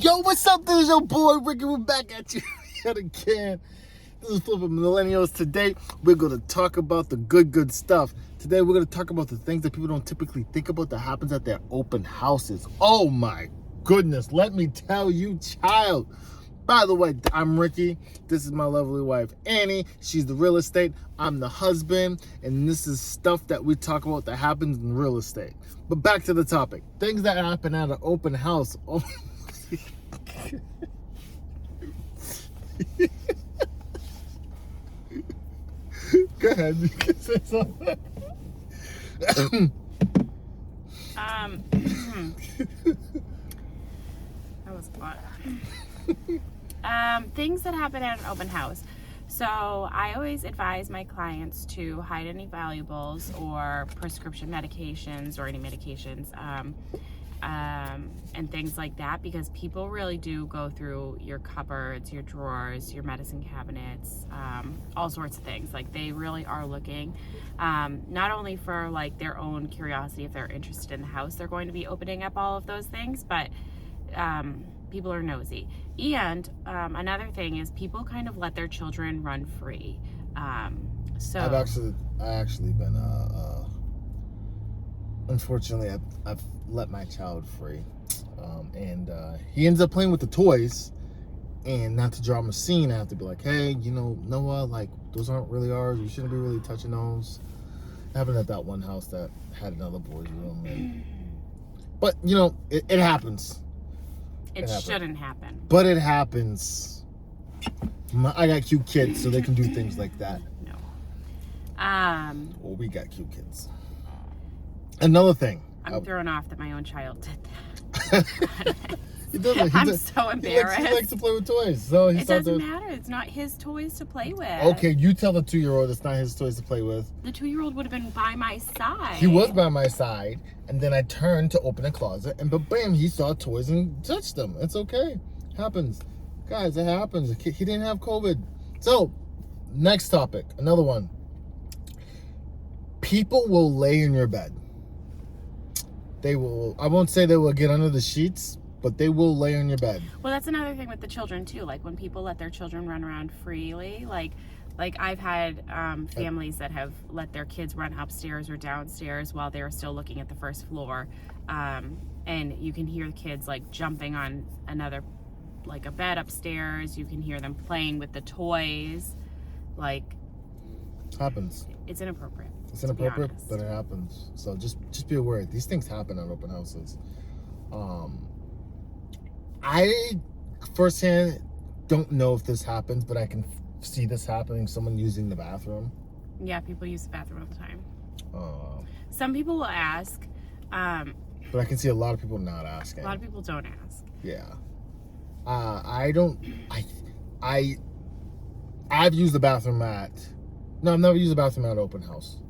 Yo, what's up? This is your boy Ricky. We're back at you yet again. This is Flipping Millennials. Today, we're going to talk about the good stuff. Today, we're going to talk about the things that people don't typically think about that happens at their open houses. Oh my goodness. Let me tell you, child. By the way, I'm Ricky. This is my lovely wife, Annie. She's the real estate. I'm the husband. And this is stuff that we talk about that happens in real estate. But back to the topic. Things that happen at an open house. Oh. Go ahead. You can say something. That was fun. Things that happen at an open house. So I always advise my clients to hide any valuables or prescription medications or any medications and things like that, because people really do go through your cupboards, your drawers, your medicine cabinets, all sorts of things. Like, they really are looking, not only for like their own curiosity, if they're interested in the house, they're going to be opening up all of those things, but people are nosy. And another thing is people kind of let their children run free. So I actually been unfortunately I've let my child free, and he ends up playing with the toys. And not to draw him a scene, I have to be like, hey, Noah, like, those aren't really ours. You shouldn't be really touching those. It happened at that one house that had another boy's room. But it happens. It shouldn't happen. But it happens. I got cute kids, so they can do things like that. No. Well, we got cute kids. Another thing. I'm thrown off that my own child did that. He doesn't. I'm so embarrassed. He likes to play with toys. So it doesn't matter. It's not his toys to play with. Okay, you tell the 2-year-old it's not his toys to play with. The 2-year-old would have been by my side. He was by my side, and then I turned to open a closet, and bam, he saw toys and touched them. It's okay. Happens. Guys, it happens. He didn't have COVID. So, next topic. Another one. People will lay in your bed. They will, I won't say they will get under the sheets, but they will lay on your bed. Well, that's another thing with the children too. Like, when people let their children run around freely, like I've had families that have let their kids run upstairs or downstairs while they're still looking at the first floor, and you can hear the kids like jumping on another, like a bed upstairs. You can hear them playing with the toys. Like, Happens. It's inappropriate. It's inappropriate, but it happens. So just be aware. These things happen at open houses. I firsthand don't know if this happens, but I can see this happening. Someone using the bathroom. Yeah, people use the bathroom all the time. Some people will ask. But I can see a lot of people not asking. A lot of people don't ask. Yeah. I've used the bathroom No, I've never used a bathroom at an open house.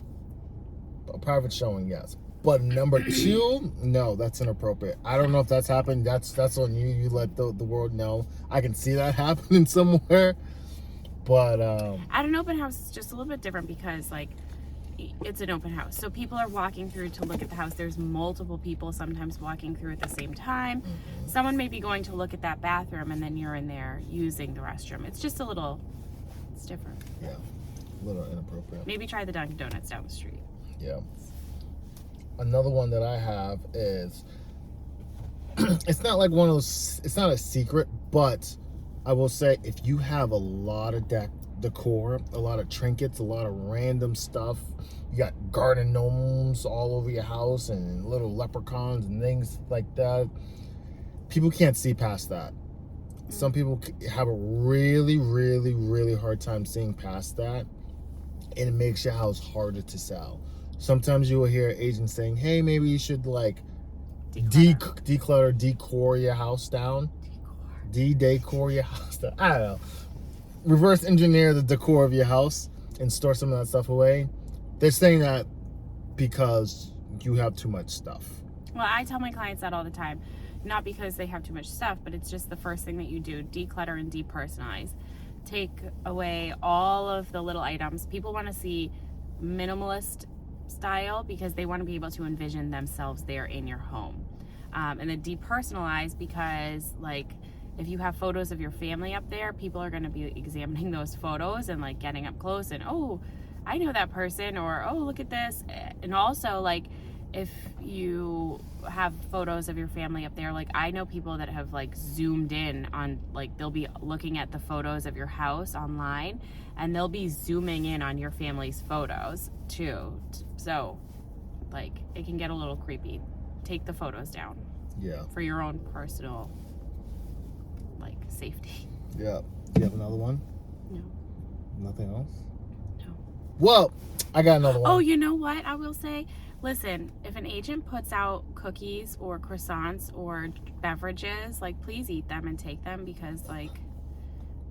A private showing, yes. But number 2, no, that's inappropriate. I don't know if that's happened. That's on you. You let the world know. I can see that happening somewhere. But at an open house, it's just a little bit different because, like, it's an open house. So people are walking through to look at the house. There's multiple people sometimes walking through at the same time. Mm-hmm. Someone may be going to look at that bathroom, and then you're in there using the restroom. It's just it's different. Yeah. A little inappropriate. Maybe try the Dunkin' Donuts down the street. Yeah. Another one that I have is, it's not like one of those, it's not a secret, but I will say, if you have a lot of decor, a lot of trinkets, a lot of random stuff, you got garden gnomes all over your house and little leprechauns and things like that, people can't see past that. Some people have a really, really, really hard time seeing past that, and it makes your house harder to sell. Sometimes you will hear agents saying, hey, maybe you should like decor your house down. Decor your house down. I don't know. Reverse engineer the decor of your house and store some of that stuff away. They're saying that because you have too much stuff. Well, I tell my clients that all the time. Not because they have too much stuff, but it's just the first thing that you do. Declutter and depersonalize. Take away all of the little items. People want to see minimalist style because they want to be able to envision themselves there in your home. And then depersonalize, because like if you have photos of your family up there, people are going to be examining those photos and like getting up close and, oh, I know that person, or oh, look at this. And also, like, if you have photos of your family up there, like I know people that have like zoomed in on, like they'll be looking at the photos of your house online and they'll be zooming in on your family's photos too. So like it can get a little creepy. Take the photos down. Yeah. For your own personal like safety. Yeah. Do you have another one? No. Nothing else? No. Well, I got another one. Oh, you know what I will say? Listen, if an agent puts out cookies or croissants or beverages, like please eat them and take them, because like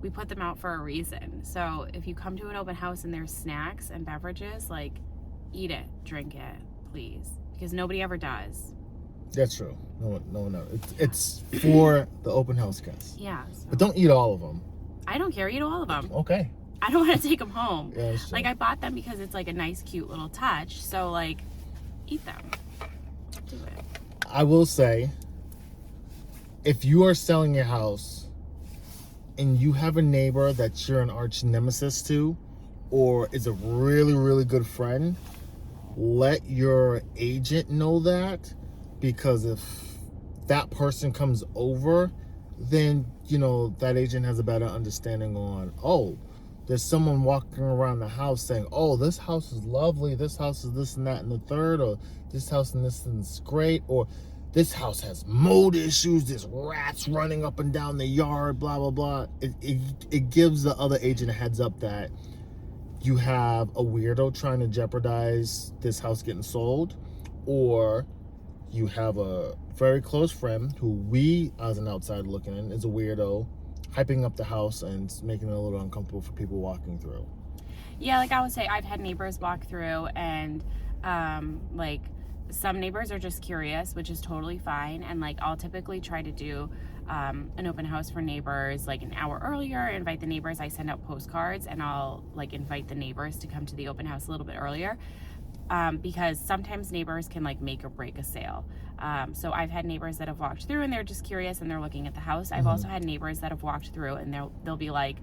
we put them out for a reason. So if you come to an open house and there's snacks and beverages, like eat it, drink it, please, because nobody ever does. That's true. No one knows. It's for the open house guests. Yeah. So. But don't eat all of them. I don't care. Eat all of them. Okay. I don't want to take them home. Yeah, that's true. Like I bought them because it's like a nice, cute little touch. So like, eat them. Do it. I will say, if you are selling your house and you have a neighbor that you're an arch nemesis to, or is a really, really good friend, let your agent know that, because if that person comes over, then, you know, that agent has a better understanding on, oh, there's someone walking around the house saying, oh, this house is lovely, this house is this and that and the third, or this house and this and it's great, or this house has mold issues, there's rats running up and down the yard, blah, blah, blah. It gives the other agent a heads up that you have a weirdo trying to jeopardize this house getting sold, or you have a very close friend who we, as an outsider looking in, is a weirdo, hyping up the house and making it a little uncomfortable for people walking through. Yeah, like I would say, I've had neighbors walk through and like some neighbors are just curious, which is totally fine. And like I'll typically try to do an open house for neighbors like an hour earlier, invite the neighbors. I send out postcards and I'll like invite the neighbors to come to the open house a little bit earlier. Because sometimes neighbors can like make or break a sale. So I've had neighbors that have walked through and they're just curious and they're looking at the house. I've also had neighbors that have walked through and they'll be like,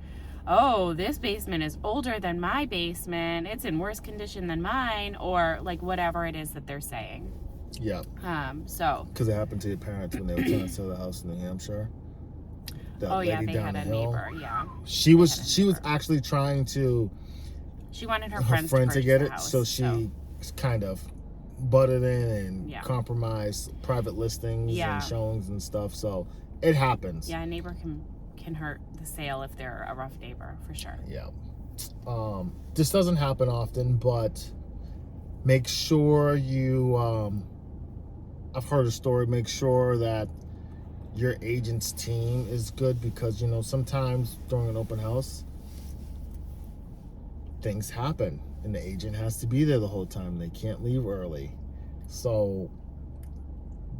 oh, this basement is older than my basement. It's in worse condition than mine, or like whatever it is that they're saying. Yeah. So. Because it happened to your parents when they were trying to sell the house in New Hampshire. Oh yeah, they had a neighbor. Yeah. She was actually trying to. She wanted her friends to get it, house, so she kind of butted in and compromised private listings and showings and stuff. So it happens. Yeah, a neighbor can hurt the sale if they're a rough neighbor, for sure. Yeah. This doesn't happen often, but make sure you I've heard a story, make sure that your agent's team is good, because you know sometimes during an open house things happen and the agent has to be there the whole time. They can't leave early. So,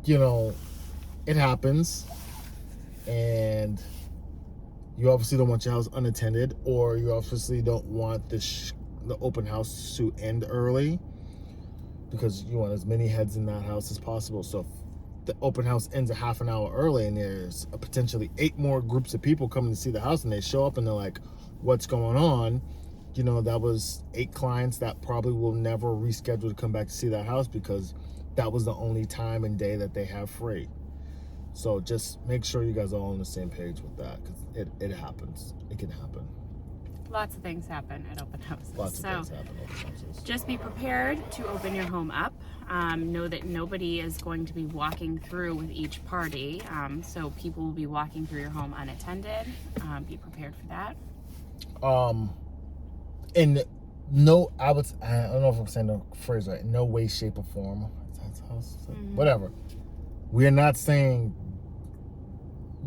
you know, it happens, and you obviously don't want your house unattended, or you obviously don't want the open house to end early, because you want as many heads in that house as possible. So if the open house ends a half an hour early and there's potentially 8 more groups of people coming to see the house, and they show up and they're like, what's going on? You know, that was 8 clients that probably will never reschedule to come back to see that house because that was the only time and day that they have free. So just make sure you guys are all on the same page with that, because it happens. It can happen. Lots of things happen at open houses. Lots of things happen at open houses. Just be prepared to open your home up. Know that nobody is going to be walking through with each party. So people will be walking through your home unattended. Be prepared for that. And no, I don't know if I'm saying the phrase right. No way, shape, or form. Whatever. We are not saying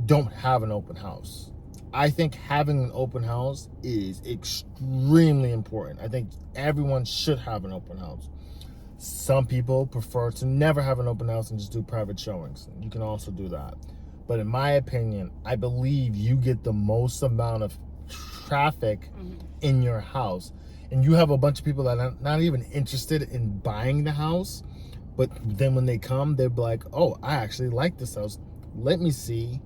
don't have an open house. I think having an open house is extremely important. I think everyone should have an open house. Some people prefer to never have an open house and just do private showings. You can also do that. But in my opinion, I believe you get the most amount of traffic in your house, and you have a bunch of people that are not even interested in buying the house, But then when they come, they're like, oh, I actually like this house. Let me see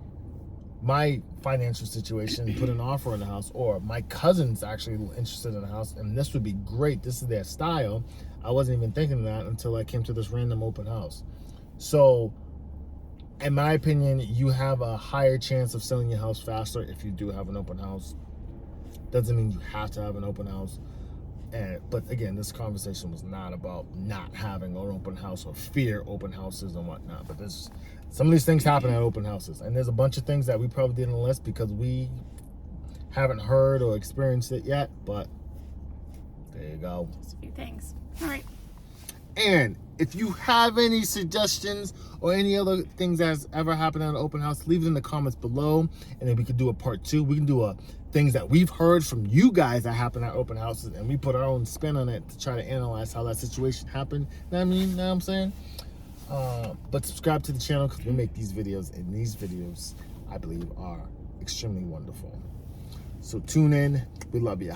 my financial situation, put an offer on the house, or my cousin's actually interested in the house and this would be great. This is their style. I wasn't even thinking of that until I came to this random open house. So in my opinion, you have a higher chance of selling your house faster if you do have an open house. Doesn't mean you have to have an open house. But again, this conversation was not about not having an open house or fear open houses and whatnot. But there's some of these things happen at open houses, and there's a bunch of things that we probably didn't list because we haven't heard or experienced it yet. But there you go. Just a few things. All right. And if you have any suggestions or any other things that's ever happened at an open house, leave it in the comments below, and then we can do a part 2. We can do a things that we've heard from you guys that happen at open houses, and we put our own spin on it to try to analyze how that situation happened. Know what I mean? Know what I'm saying? But subscribe to the channel because we make these videos, and these videos, I believe, are extremely wonderful. So tune in. We love you.